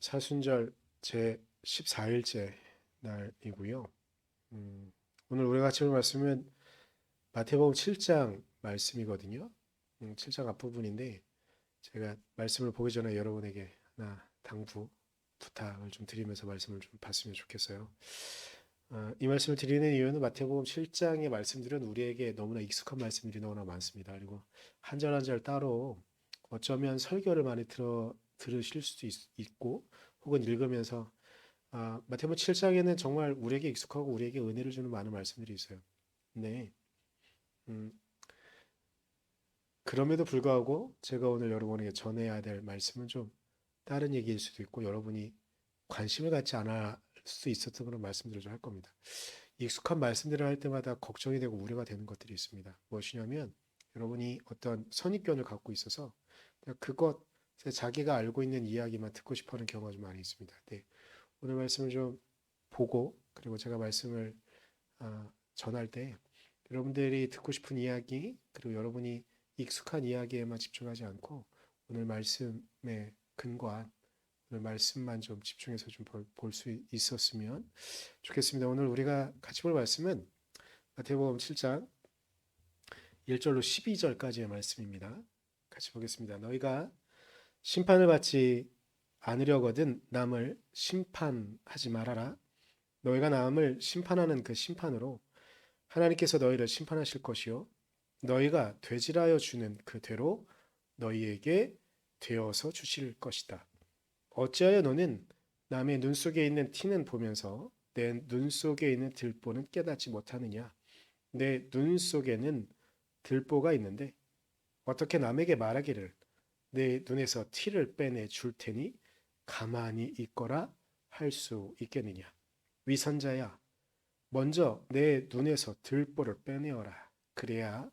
사순절 제 14일째 날이고요. 오늘 우리가 같이 볼 말씀은 마태복음 7장 말씀이거든요. 7장 앞부분인데 제가 말씀을 보기 전에 여러분에게 하나 당부 부탁을 좀 드리면서 말씀을 좀 봤으면 좋겠어요. 이 말씀을 드리는 이유는 마태복음 7장의 말씀들은 우리에게 너무나 익숙한 말씀들이 너무나 많습니다. 그리고 한 절 한 절 따로 어쩌면 설교를 많이 들으실 수도 있고 혹은 읽으면서 마태복음 7장에는 정말 우리에게 익숙하고 우리에게 은혜를 주는 많은 말씀들이 있어요. 네. 음, 그럼에도 불구하고 제가 오늘 여러분에게 전해야 될 말씀은 좀 다른 얘기일 수도 있고 여러분이 관심을 갖지 않을 수 있었던 그런 말씀들을 좀 할 겁니다. 익숙한 말씀들을 할 때마다 걱정이 되고 우려가 되는 것들이 있습니다. 무엇이냐면 여러분이 어떤 선입견을 갖고 있어서 그냥 그것에 자기가 알고 있는 이야기만 듣고 싶어하는 경우가 좀 많이 있습니다. 네. 오늘 말씀을 좀 보고 그리고 제가 말씀을 전할 때 여러분들이 듣고 싶은 이야기 그리고 여러분이 익숙한 이야기에만 집중하지 않고 오늘 말씀에 근거한 오늘 말씀만 좀 집중해서 좀 볼 수 있었으면 좋겠습니다. 오늘 우리가 같이 볼 말씀은 마태복음 7장 1절로 12절까지의 말씀입니다. 같이 보겠습니다. 너희가 심판을 받지 않으려거든 남을 심판하지 말아라. 너희가 남을 심판하는 그 심판으로 하나님께서 너희를 심판하실 것이요 너희가 되질하여 주는 그 대로 너희에게 되어서 주실 것이다. 어찌하여 너는 남의 눈 속에 있는 티는 보면서 내 눈 속에 있는 들보는 깨닫지 못하느냐? 내 눈 속에는 들보가 있는데 어떻게 남에게 말하기를 내 눈에서 티를 빼내 줄 테니 가만히 있거라 할 수 있겠느냐? 위선자야, 먼저 내 눈에서 들보를 빼내어라. 그래야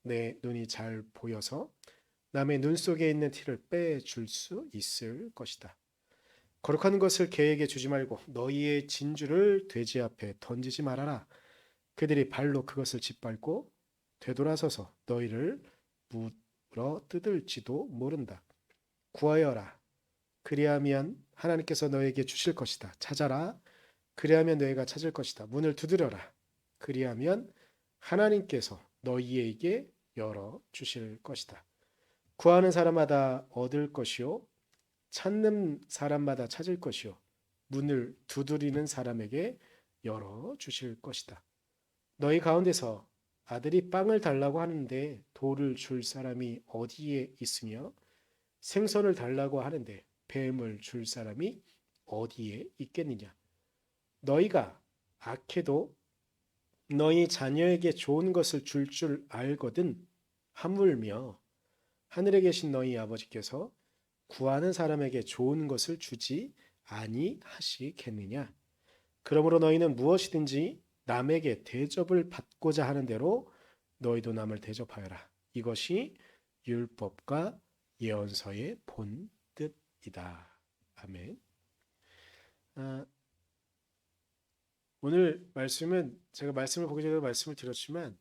내 눈이 잘 보여서 남의 눈 속에 있는 티를 빼줄 수 있을 것이다. 거룩한 것을 개에게 주지 말고 너희의 진주를 돼지 앞에 던지지 말아라. 그들이 발로 그것을 짓밟고 되돌아서서 너희를 물어 뜯을지도 모른다. 구하여라. 그리하면 하나님께서 너에게 주실 것이다. 찾아라. 그리하면 너희가 찾을 것이다. 문을 두드려라. 그리하면 하나님께서 너희에게 열어 주실 것이다. 구하는 사람마다 얻을 것이요 찾는 사람마다 찾을 것이요 문을 두드리는 사람에게 열어 주실 것이다. 너희 가운데서 아들이 빵을 달라고 하는데 돌을 줄 사람이 어디에 있으며 생선을 달라고 하는데 뱀을 줄 사람이 어디에 있겠느냐? 너희가 악해도 너희 자녀에게 좋은 것을 줄 알거든 하물며 하늘에 계신 너희 아버지께서 구하는 사람에게 좋은 것을 주지 아니하시겠느냐? 그러므로 너희는 무엇이든지 남에게 대접을 받고자 하는 대로 너희도 남을 대접하여라. 이것이 율법과 예언서의 본 뜻이다. 아멘. 아, 오늘 말씀은 제가 말씀을 보기 전에 말씀을 드렸지만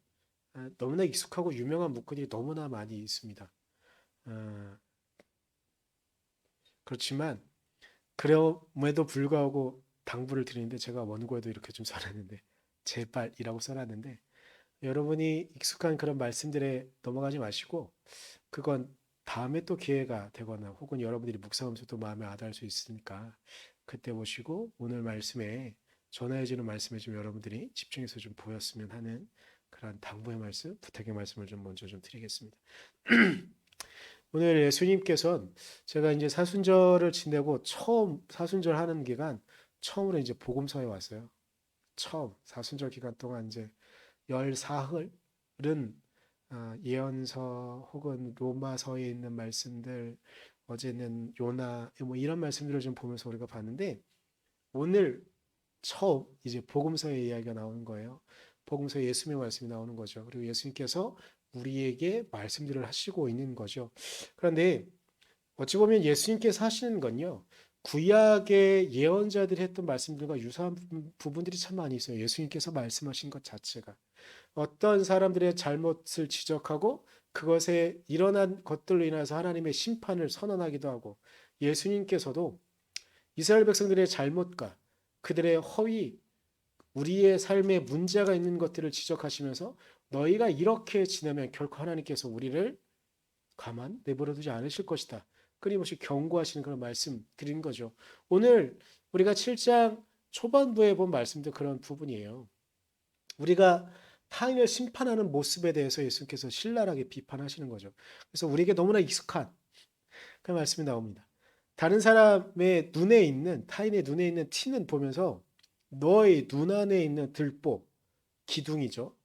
너무나 익숙하고 유명한 문구들이 너무나 많이 있습니다. 아, 그렇지만 그럼에도 불구하고 당부를 드리는데 제가 원고에도 이렇게 좀 써놨는데 제발이라고 써놨는데 여러분이 익숙한 그런 말씀들에 넘어가지 마시고 그건 다음에 또 기회가 되거나 혹은 여러분들이 묵상하면서 또 마음에 와닿을 수 있으니까 그때 보시고 오늘 말씀에 전해지는 말씀에 좀 여러분들이 집중해서 좀 보였으면 하는 그런 당부의 말씀, 부탁의 말씀을 좀 먼저 좀 드리겠습니다. 오늘 예수님께서는 제가 이제 사순절을 지내고 처음 사순절 하는 기간 처음으로 이제 복음서에 왔어요. 처음 사순절 기간 동안 이제 14흘은 예언서 혹은 로마서에 있는 말씀들 어제는 요나 뭐 이런 말씀들을 좀 보면서 우리가 봤는데 오늘 처음 이제 복음서의 이야기가 나오는 거예요. 복음서에 예수님의 말씀이 나오는 거죠. 그리고 예수님께서 우리에게 말씀들을 하시고 있는 거죠. 그런데 어찌 보면 예수님께서 하시는 건요. 구약의 예언자들이 했던 말씀들과 유사한 부분들이 참 많이 있어요. 예수님께서 말씀하신 것 자체가. 어떤 사람들의 잘못을 지적하고 그것에 일어난 것들로 인해서 하나님의 심판을 선언하기도 하고 예수님께서도 이스라엘 백성들의 잘못과 그들의 허위, 우리의 삶에 문제가 있는 것들을 지적하시면서 너희가 이렇게 지내면 결코 하나님께서 우리를 가만 내버려 두지 않으실 것이다. 끊임없이 경고하시는 그런 말씀 드린 거죠. 오늘 우리가 7장 초반부에 본 말씀도 그런 부분이에요. 우리가 타인을 심판하는 모습에 대해서 예수님께서 신랄하게 비판하시는 거죠. 그래서 우리에게 너무나 익숙한 그 말씀이 나옵니다. 다른 사람의 눈에 있는, 타인의 눈에 있는 티는 보면서 너의 눈 안에 있는 들보, 기둥이죠.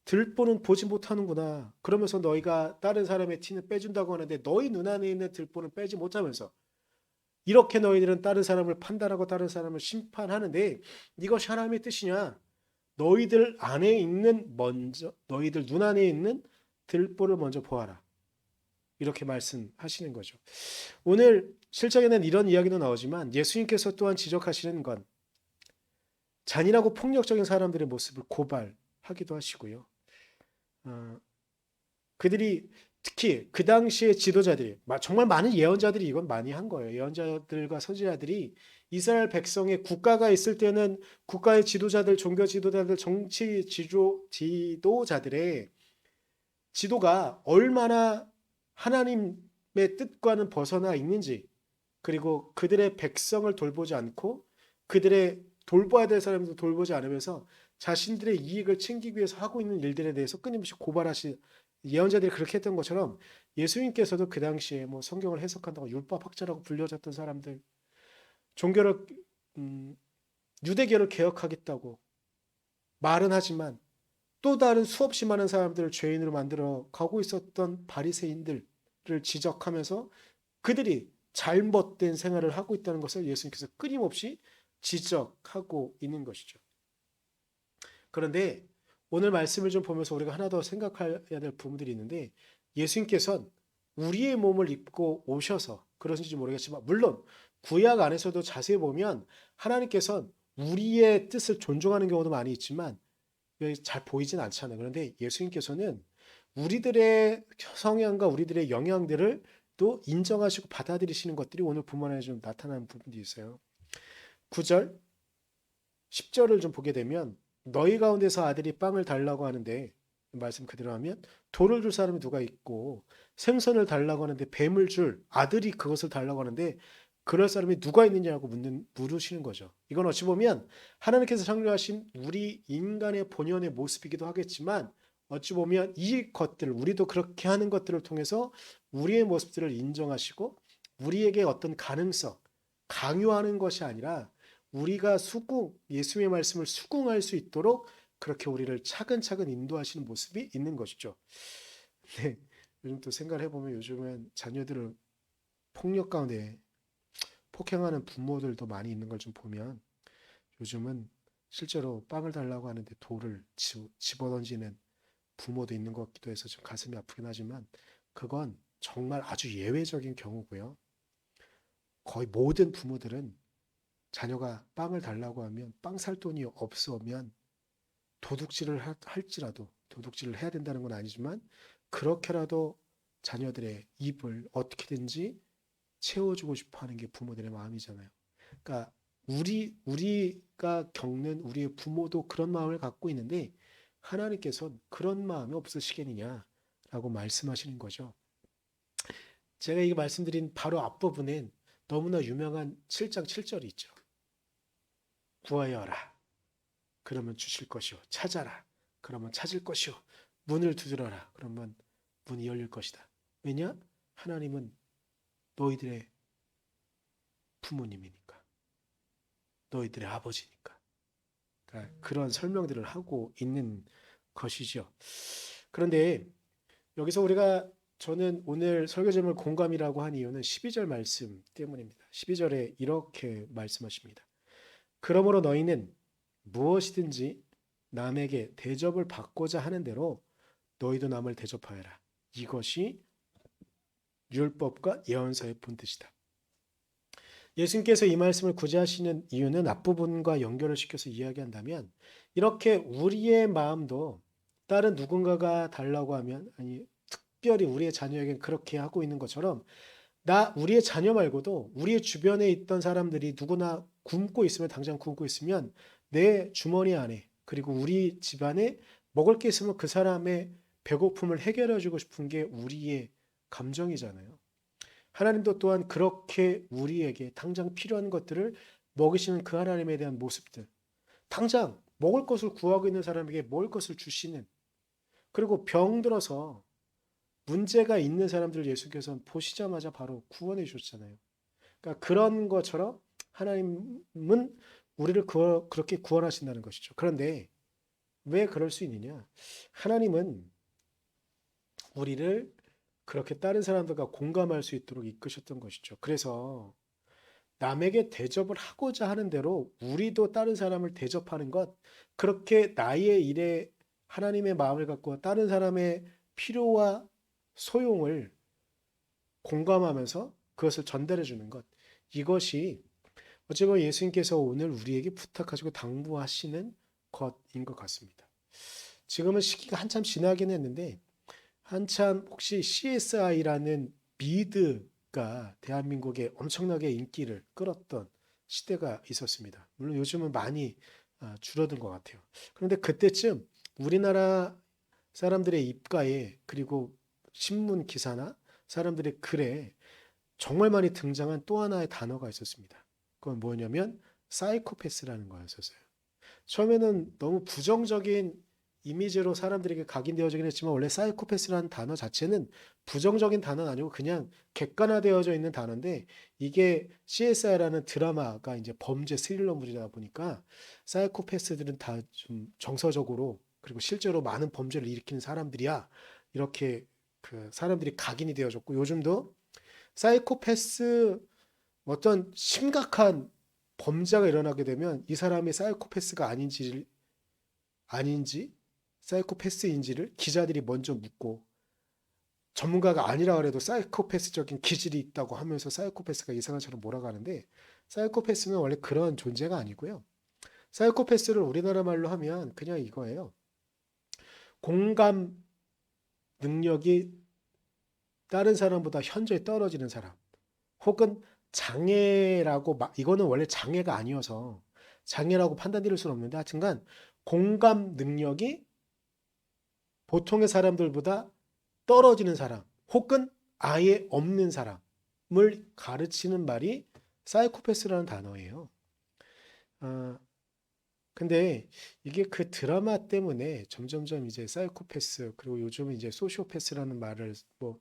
들보는 보지 못하는구나. 그러면서 너희가 다른 사람의 티는 빼준다고 하는데 너희 눈 안에 있는 들보는 빼지 못하면서 이렇게 너희들은 다른 사람을 판단하고 다른 사람을 심판하는데 이것이 하나님의 뜻이냐? 너희들 안에 있는 너희들 눈 안에 있는 들보를 먼저 보아라. 이렇게 말씀하시는 거죠. 오늘 실장에는 이런 이야기도 나오지만 예수님께서 또한 지적하시는 건 잔인하고 폭력적인 사람들의 모습을 고발하기도 하시고요. 그들이 특히 그 당시의 지도자들이 정말 많은 예언자들이 이건 많이 한 거예요. 예언자들과 선지자들이 이스라엘 백성의 국가가 있을 때는 국가의 지도자들, 종교 지도자들, 정치 지도자들의 지도가 얼마나 하나님의 뜻과는 벗어나 있는지, 그리고 그들의 백성을 돌보지 않고 그들의 돌봐야 될 사람도 돌보지 않으면서 자신들의 이익을 챙기기 위해서 하고 있는 일들에 대해서 끊임없이 고발하시 예언자들이 그렇게 했던 것처럼 예수님께서도 그 당시에 뭐 성경을 해석한다고 율법학자라고 불려졌던 사람들, 종교를 유대교를 개혁하겠다고 말은 하지만 또 다른 수없이 많은 사람들을 죄인으로 만들어 가고 있었던 바리새인들을 지적하면서 그들이 잘못된 생활을 하고 있다는 것을 예수님께서 끊임없이 지적하고 있는 것이죠. 그런데 오늘 말씀을 좀 보면서 우리가 하나 더 생각해야 될 부분들이 있는데 예수님께서는 우리의 몸을 입고 오셔서 그러신지 모르겠지만 물론 구약 안에서도 자세히 보면 하나님께서는 우리의 뜻을 존중하는 경우도 많이 있지만 잘 보이진 않잖아요. 그런데 예수님께서는 우리들의 성향과 우리들의 영향들을 또 인정하시고 받아들이시는 것들이 오늘 본문에 좀 나타나는 부분도 있어요. 9절, 10절을 좀 보게 되면 너희 가운데서 아들이 빵을 달라고 하는데 말씀 그대로 하면 돌을 줄 사람이 누가 있고 생선을 달라고 하는데 뱀을 줄 아들이 그것을 달라고 하는데 그럴 사람이 누가 있느냐고 물으시는 거죠. 이건 어찌 보면 하나님께서 창조하신 우리 인간의 본연의 모습이기도 하겠지만 어찌 보면 이 것들 우리도 그렇게 하는 것들을 통해서 우리의 모습들을 인정하시고 우리에게 어떤 가능성 강요하는 것이 아니라 우리가 예수의 말씀을 수긍할 수 있도록 그렇게 우리를 차근차근 인도하시는 모습이 있는 것이죠. 네, 요즘 또 생각을 해보면 요즘은 자녀들을 폭력 가운데 폭행하는 부모들도 많이 있는 걸 좀 보면 요즘은 실제로 빵을 달라고 하는데 돌을 집어던지는 부모도 있는 것 같기도 해서 좀 가슴이 아프긴 하지만 그건 정말 아주 예외적인 경우고요. 거의 모든 부모들은 자녀가 빵을 달라고 하면 빵 살 돈이 없으면 도둑질을 할지라도 도둑질을 해야 된다는 건 아니지만 그렇게라도 자녀들의 입을 어떻게든지 채워주고 싶어 하는 게 부모들의 마음이잖아요. 그러니까 우리가 겪는 우리의 부모도 그런 마음을 갖고 있는데 하나님께서는 그런 마음이 없으시겠느냐라고 말씀하시는 거죠. 제가 이 말씀드린 바로 앞부분엔 너무나 유명한 7장 7절이 있죠. 구하여라. 그러면 주실 것이요. 찾아라. 그러면 찾을 것이요. 문을 두드려라. 그러면 문이 열릴 것이다. 왜냐? 하나님은 너희들의 부모님이니까. 너희들의 아버지니까. 그러니까 그런 설명들을 하고 있는 것이죠. 그런데 여기서 저는 오늘 설교 제목을 공감이라고 한 이유는 12절 말씀 때문입니다. 12절에 이렇게 말씀하십니다. 그러므로 너희는 무엇이든지 남에게 대접을 받고자 하는 대로 너희도 남을 대접하여라. 이것이 율법과 예언서의 본뜻이다. 예수님께서 이 말씀을 굳이 하시는 이유는 앞부분과 연결을 시켜서 이야기한다면 이렇게 우리의 마음도 다른 누군가가 달라고 하면 특별히 우리의 자녀에겐 그렇게 하고 있는 것처럼 우리의 자녀 말고도 우리의 주변에 있던 사람들이 누구나 굶고 있으면, 당장 굶고 있으면 내 주머니 안에, 그리고 우리 집안에 먹을 게 있으면 그 사람의 배고픔을 해결해 주고 싶은 게 우리의 감정이잖아요. 하나님도 또한 그렇게 우리에게 당장 필요한 것들을 먹이시는 그 하나님에 대한 모습들, 당장 먹을 것을 구하고 있는 사람에게 먹을 것을 주시는, 그리고 병들어서 문제가 있는 사람들을 예수께서는 보시자마자 바로 구원해 주셨잖아요. 그러니까 그런 것처럼 하나님은 우리를 그렇게 구원하신다는 것이죠. 그런데 왜 그럴 수 있느냐? 하나님은 우리를 그렇게 다른 사람들과 공감할 수 있도록 이끄셨던 것이죠. 그래서 남에게 대접을 하고자 하는 대로 우리도 다른 사람을 대접하는 것, 그렇게 나의 일에 하나님의 마음을 갖고 다른 사람의 필요와 소용을 공감하면서 그것을 전달해 주는 것, 이것이 어찌 보면 예수님께서 오늘 우리에게 부탁하시고 당부하시는 것인 것 같습니다. 지금은 시기가 한참 지나긴 했는데, 한참 혹시 CSI라는 미드가 대한민국에 엄청나게 인기를 끌었던 시대가 있었습니다. 물론 요즘은 많이 줄어든 것 같아요. 그런데 그때쯤 우리나라 사람들의 입가에, 그리고 신문 기사나 사람들의 글에 정말 많이 등장한 또 하나의 단어가 있었습니다. 그건 뭐냐면 사이코패스라는 거였었어요. 처음에는 너무 부정적인 이미지로 사람들에게 각인되어지긴 했지만, 원래 사이코패스라는 단어 자체는 부정적인 단어는 아니고 그냥 객관화되어져 있는 단어인데, 이게 CSI라는 드라마가 이제 범죄 스릴러물이다 보니까 사이코패스들은 다 좀 정서적으로, 그리고 실제로 많은 범죄를 일으키는 사람들이야, 이렇게 그 사람들이 각인이 되어졌고, 요즘도 사이코패스, 어떤 심각한 범죄가 일어나게 되면 이 사람이 사이코패스가 아닌지 사이코패스인지를 기자들이 먼저 묻고, 전문가가 아니라 그래도 사이코패스적인 기질이 있다고 하면서 사이코패스가 이상한처럼 몰아가는데, 사이코패스는 원래 그런 존재가 아니고요. 사이코패스를 우리나라 말로 하면 그냥 이거예요. 공감 능력이 다른 사람보다 현저히 떨어지는 사람, 혹은 장애라고, 이거는 원래 장애가 아니어서 장애라고 판단드릴 수는 없는데, 하여튼간 공감 능력이 보통의 사람들보다 떨어지는 사람, 혹은 아예 없는 사람을 가르치는 말이 사이코패스라는 단어예요. 아, 근데 이게 그 드라마 때문에 점점점 이제 사이코패스, 그리고 요즘은 이제 소시오패스라는 말을 뭐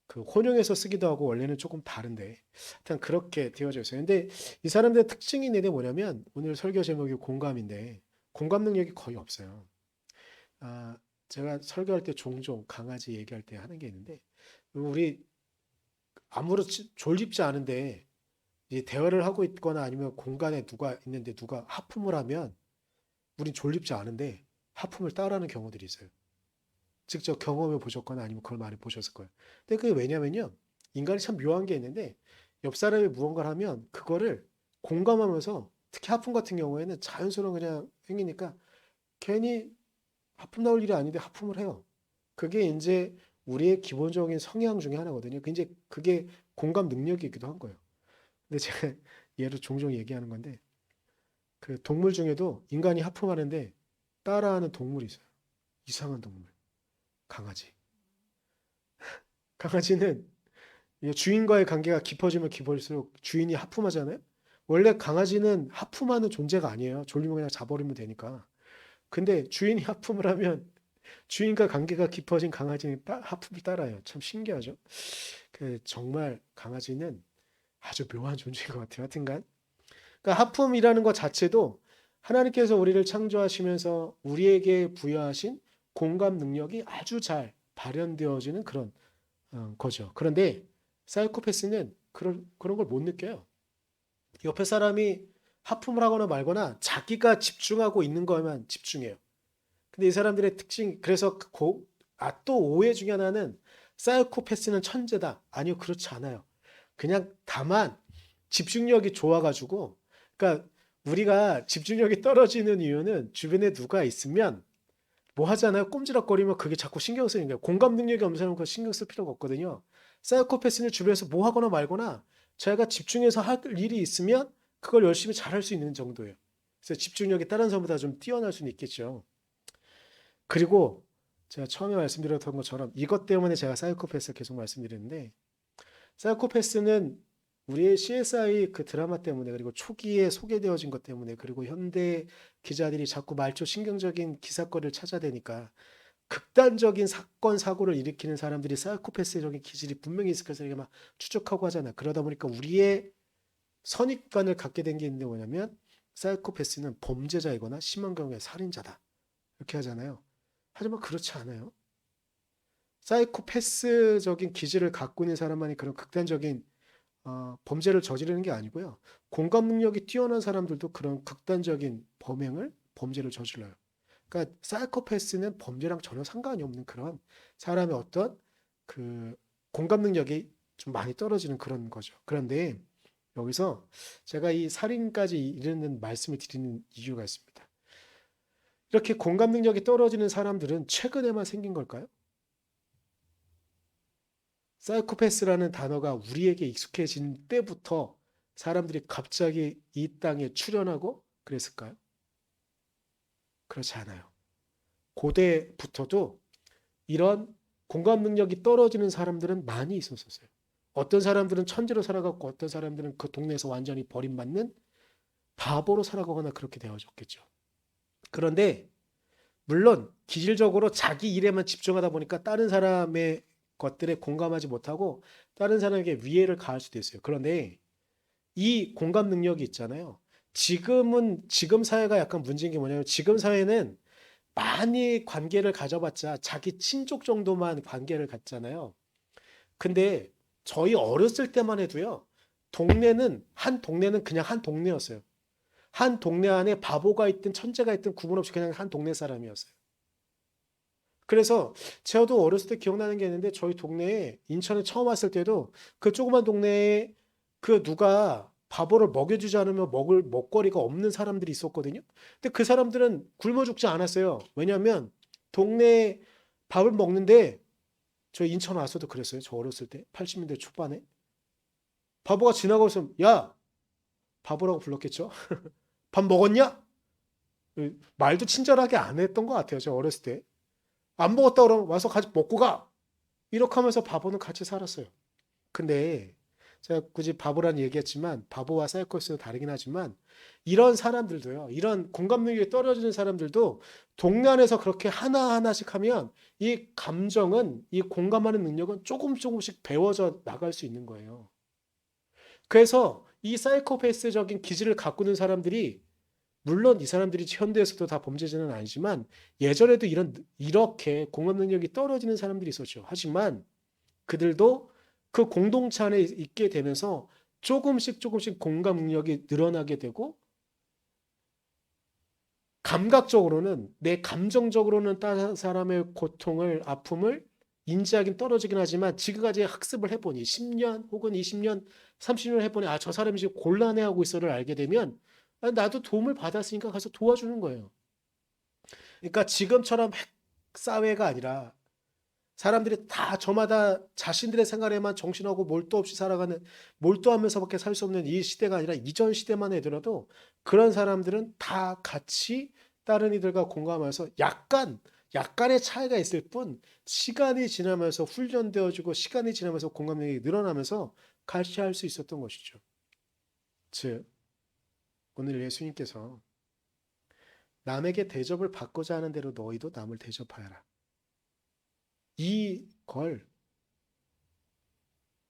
그 혼용해서 쓰기도 하고, 원래는 조금 다른데 일단 그렇게 되어져 있어요. 근데 이 사람들의 특징이 있는데 뭐냐면, 오늘 설교 제목이 공감인데 공감 능력이 거의 없어요. 아, 제가 설교할 때 종종 강아지 얘기할 때 하는 게 있는데, 우리 아무렇지 졸립지 않은데 이 대화를 하고 있거나 아니면 공간에 누가 있는데 누가 하품을 하면 우린 졸립지 않은데 하품을 따라하는 경우들이 있어요. 직접 경험해 보셨거나 아니면 그걸 많이 보셨을 거예요. 근데 그게 왜냐면요, 인간이 참 묘한 게 있는데, 옆 사람이 무언가를 하면 그거를 공감하면서, 특히 하품 같은 경우에는 자연스러운 그냥 행위니까 괜히 하품 나올 일이 아닌데 하품을 해요. 그게 이제 우리의 기본적인 성향 중에 하나거든요. 이제 그게 공감 능력이기도 한 거예요. 근데 제가 얘를 종종 얘기하는 건데, 그 동물 중에도 인간이 하품하는데 따라하는 동물이 있어요. 이상한 동물. 강아지. 강아지는 주인과의 관계가 깊어지면 깊어질수록 주인이 하품하잖아요. 원래 강아지는 하품하는 존재가 아니에요. 졸리면 그냥 자버리면 되니까. 근데 주인이 하품을 하면 주인과 관계가 깊어진 강아지는 하품을 따라요. 참 신기하죠. 정말 강아지는 아주 묘한 존재인 것 같아요. 하여튼간. 그러니까 하품이라는 것 자체도 하나님께서 우리를 창조하시면서 우리에게 부여하신 공감 능력이 아주 잘 발현되어지는 그런 거죠. 그런데 사이코패스는 그런 걸 못 느껴요. 옆에 사람이 하품을 하거나 말거나 자기가 집중하고 있는 거에만 집중해요. 근데 이 사람들의 특징, 그래서 또 오해 중에 하나는 사이코패스는 천재다. 아니요, 그렇지 않아요. 그냥 다만 집중력이 좋아가지고, 그러니까 우리가 집중력이 떨어지는 이유는 주변에 누가 있으면 뭐 하잖아요. 꼼지락거리면 그게 자꾸 신경 쓰이는 거예요. 공감 능력이 없는 사람은 그거 신경 쓸 필요가 없거든요. 사이코패스는 주변에서 뭐 하거나 말거나 자기가 집중해서 할 일이 있으면 그걸 열심히 잘할 수 있는 정도예요. 그래서 집중력이 다른 사람보다 좀 뛰어날 수는 있겠죠. 그리고 제가 처음에 말씀드렸던 것처럼 이것 때문에 제가 사이코패스 계속 말씀드리는데, 사이코패스는 우리의 CSI 그 드라마 때문에, 그리고 초기에 소개되어진 것 때문에, 그리고 현대 기자들이 자꾸 말초 신경적인 기사거리를 찾아대니까 극단적인 사건 사고를 일으키는 사람들이 사이코패스적인 기질이 분명히 있을 것을 이렇게 막 추적하고 하잖아. 그러다 보니까 우리의 선입관을 갖게 된 게 있는데, 뭐냐면 사이코패스는 범죄자이거나 심한 경우에 살인자다, 이렇게 하잖아요. 하지만 그렇지 않아요. 사이코패스적인 기질을 갖고 있는 사람만이 그런 극단적인 범죄를 저지르는 게 아니고요. 공감 능력이 뛰어난 사람들도 그런 극단적인 범죄를 저질러요. 그러니까 사이코패스는 범죄랑 전혀 상관이 없는 그런 사람의 어떤 그 공감 능력이 좀 많이 떨어지는 그런 거죠. 그런데 여기서 제가 이 살인까지 이르는 말씀을 드리는 이유가 있습니다. 이렇게 공감 능력이 떨어지는 사람들은 최근에만 생긴 걸까요? 사이코패스라는 단어가 우리에게 익숙해진 때부터 사람들이 갑자기 이 땅에 출현하고 그랬을까요? 그렇지 않아요. 고대부터도 이런 공감 능력이 떨어지는 사람들은 많이 있었어요. 어떤 사람들은 천재로 살아갔고, 어떤 사람들은 그 동네에서 완전히 버림받는 바보로 살아가거나 그렇게 되어졌겠죠. 그런데 물론 기질적으로 자기 일에만 집중하다 보니까 다른 사람의 것들에 공감하지 못하고 다른 사람에게 위해를 가할 수도 있어요. 그런데 이 공감 능력이 있잖아요. 지금 사회가 약간 문제인 게 뭐냐면, 지금 사회는 많이 관계를 가져봤자 자기 친족 정도만 관계를 갖잖아요. 근데 저희 어렸을 때만 해도요. 한 동네는 그냥 한 동네였어요. 한 동네 안에 바보가 있든 천재가 있든 구분 없이 그냥 한 동네 사람이었어요. 그래서 저도 어렸을 때 기억나는 게 있는데, 저희 동네에 인천에 처음 왔을 때도 그 조그만 동네에 그 누가 바보를 먹여주지 않으면 먹을 먹거리가 없는 사람들이 있었거든요. 근데 그 사람들은 굶어 죽지 않았어요. 왜냐하면 동네에 밥을 먹는데, 저 인천 와서도 그랬어요. 저 어렸을 때 80년대 초반에 바보가 지나가고 있으면 야, 바보라고 불렀겠죠. 밥 먹었냐? 말도 친절하게 안 했던 것 같아요. 저 어렸을 때. 안 먹었다 그러면 와서 같이 먹고 가, 이렇게 하면서 바보는 같이 살았어요. 근데 제가 굳이 바보라는 얘기했지만, 바보와 사이코스는 다르긴 하지만, 이런 사람들도요, 이런 공감 능력이 떨어지는 사람들도 동네 안에서 그렇게 하나하나씩 하면 이 감정은, 이 공감하는 능력은 조금씩 배워져 나갈 수 있는 거예요. 그래서 이 사이코패스적인 기질을 갖고 있는 사람들이, 물론 이 사람들이 현대에서도 다 범죄자는 아니지만 예전에도 이렇게 공감 능력이 떨어지는 사람들이 있었죠. 하지만 그들도 그 공동체 안에 있게 되면서 조금씩 공감 능력이 늘어나게 되고, 감각적으로는, 내 감정적으로는 다른 사람의 고통을, 아픔을 인지하긴 떨어지긴 하지만, 지금까지 학습을 해보니 10년 혹은 20년 30년 해보니, 아, 저 사람이 지금 곤란해하고 있어를 알게 되면, 아, 나도 도움을 받았으니까 가서 도와주는 거예요. 그러니까 지금처럼 핵 사회가 아니라 사람들이 다 저마다 자신들의 생활에만 정신하고 몰두 없이 살아가는, 몰두하면서밖에 살 수 없는 이 시대가 아니라 이전 시대만 해더라도 그런 사람들은 다 같이 다른 이들과 공감하면서 약간의 차이가 있을 뿐, 시간이 지나면서 훈련되어지고 시간이 지나면서 공감력이 늘어나면서 같이 할 수 있었던 것이죠. 즉, 오늘 예수님께서 남에게 대접을 받고자 하는 대로 너희도 남을 대접하여라, 이걸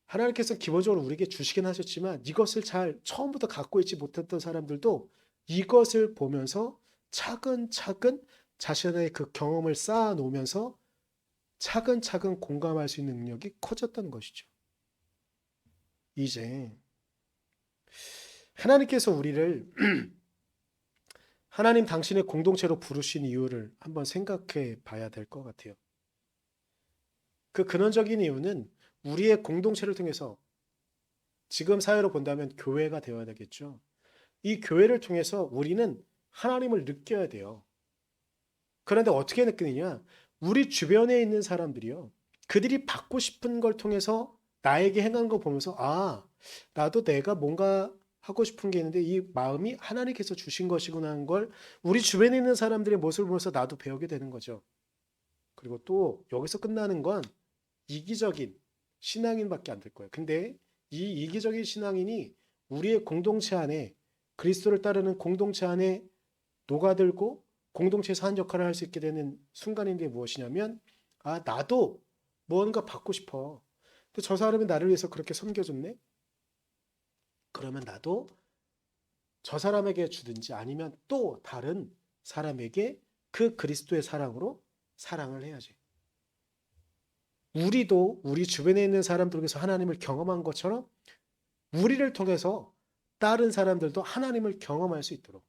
하나님께서 기본적으로 우리에게 주시긴 하셨지만, 이것을 잘 처음부터 갖고 있지 못했던 사람들도 이것을 보면서 차근차근 자신의 그 경험을 쌓아 놓으면서 차근차근 공감할 수 있는 능력이 커졌던 것이죠. 이제 하나님께서 우리를 하나님 당신의 공동체로 부르신 이유를 한번 생각해 봐야 될 것 같아요. 그 근원적인 이유는 우리의 공동체를 통해서, 지금 사회로 본다면 교회가 되어야 되겠죠. 이 교회를 통해서 우리는 하나님을 느껴야 돼요. 그런데 어떻게 느끼느냐? 우리 주변에 있는 사람들이요. 그들이 받고 싶은 걸 통해서 나에게 행한 거 보면서 아, 나도 내가 뭔가 하고 싶은 게 있는데 이 마음이 하나님께서 주신 것이구나 하는 걸 우리 주변에 있는 사람들의 모습을 보면서 나도 배우게 되는 거죠. 그리고 또 여기서 끝나는 건 이기적인 신앙인밖에 안 될 거예요. 근데 이 이기적인 신앙인이 우리의 공동체 안에 그리스도를 따르는 공동체 안에 녹아들고 공동체에서 한 역할을 할 수 있게 되는 순간인데 무엇이냐면 아 나도 뭔가 받고 싶어. 근데 저 사람이 나를 위해서 그렇게 섬겨줬네. 그러면 나도 저 사람에게 주든지 아니면 또 다른 사람에게 그 그리스도의 사랑으로 사랑을 해야지. 우리도 우리 주변에 있는 사람들에게서 하나님을 경험한 것처럼 우리를 통해서 다른 사람들도 하나님을 경험할 수 있도록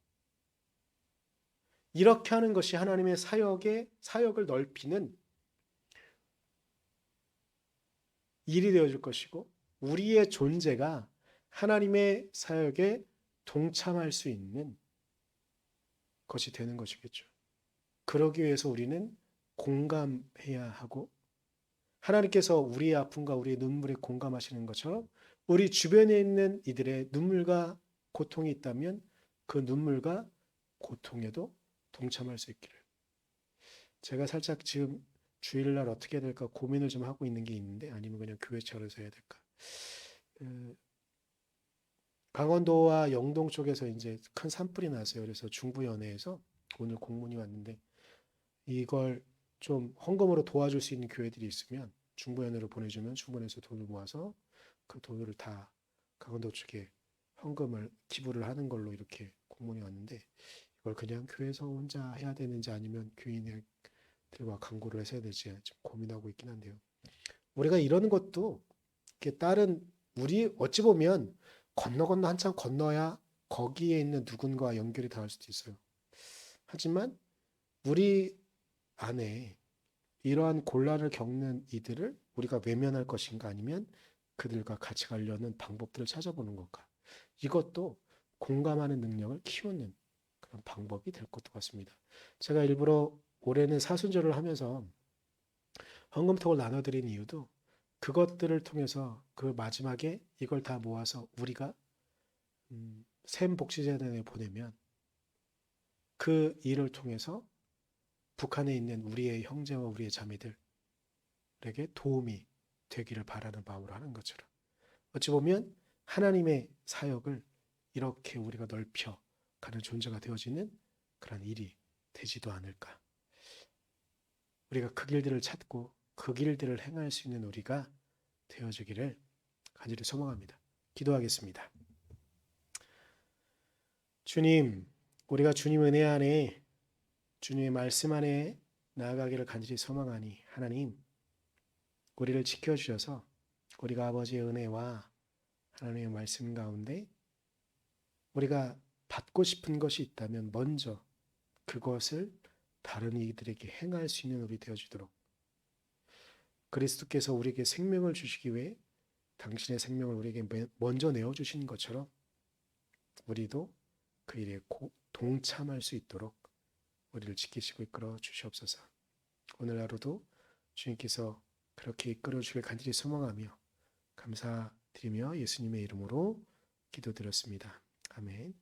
이렇게 하는 것이 하나님의 사역을 넓히는 일이 되어줄 것이고 우리의 존재가 하나님의 사역에 동참할 수 있는 것이 되는 것이겠죠. 그러기 위해서 우리는 공감해야 하고 하나님께서 우리의 아픔과 우리의 눈물에 공감하시는 것처럼 우리 주변에 있는 이들의 눈물과 고통이 있다면 그 눈물과 고통에도 동참할 수 있기를. 제가 살짝 지금 주일날 어떻게 해야 될까 고민을 좀 하고 있는 게 있는데 아니면 그냥 교회 차려서 해야 될까. 강원도와 영동 쪽에서 이제 큰 산불이 났어요. 그래서 중부연회에서 오늘 공문이 왔는데 이걸 좀 헌금으로 도와줄 수 있는 교회들이 있으면 중부연회로 보내주면 중부연회에서 돈을 모아서 그 돈을 다 강원도 쪽에 헌금을 기부를 하는 걸로 이렇게 공문이 왔는데 이걸 그냥 교회에서 혼자 해야 되는지 아니면 교인들과 강구를 해서 해야 될지 좀 고민하고 있긴 한데요. 우리가 이러는 것도 이렇게 다른 우리 어찌 보면 건너 한참 건너야 거기에 있는 누군가와 연결이 닿을 수도 있어요. 하지만 우리 안에 이러한 곤란을 겪는 이들을 우리가 외면할 것인가 아니면 그들과 같이 가려는 방법들을 찾아보는 건가. 이것도 공감하는 능력을 키우는 그런 방법이 될 것도 같습니다. 제가 일부러 올해는 사순절을 하면서 헌금통을 나눠드린 이유도 그것들을 통해서 그 마지막에 이걸 다 모아서 우리가 샘 복지재단에 보내면 그 일을 통해서 북한에 있는 우리의 형제와 우리의 자매들에게 도움이 되기를 바라는 마음으로 하는 것처럼 어찌 보면 하나님의 사역을 이렇게 우리가 넓혀 가는 존재가 되어지는 그런 일이 되지도 않을까. 우리가 그 길들을 찾고 그 길들을 행할 수 있는 우리가 되어지기를 간절히 소망합니다. 기도하겠습니다. 주님, 우리가 주님 은혜 안에 주님의 말씀 안에 나아가기를 간절히 소망하니 하나님, 우리를 지켜주셔서 우리가 아버지의 은혜와 하나님의 말씀 가운데 우리가 받고 싶은 것이 있다면 먼저 그것을 다른 이들에게 행할 수 있는 우리 되어주도록 그리스도께서 우리에게 생명을 주시기 위해 당신의 생명을 우리에게 먼저 내어주신 것처럼 우리도 그 일에 동참할 수 있도록 우리를 지키시고 이끌어 주시옵소서. 오늘 하루도 주님께서 그렇게 이끌어 주길 간절히 소망하며 감사드리며 예수님의 이름으로 기도드렸습니다. 아멘.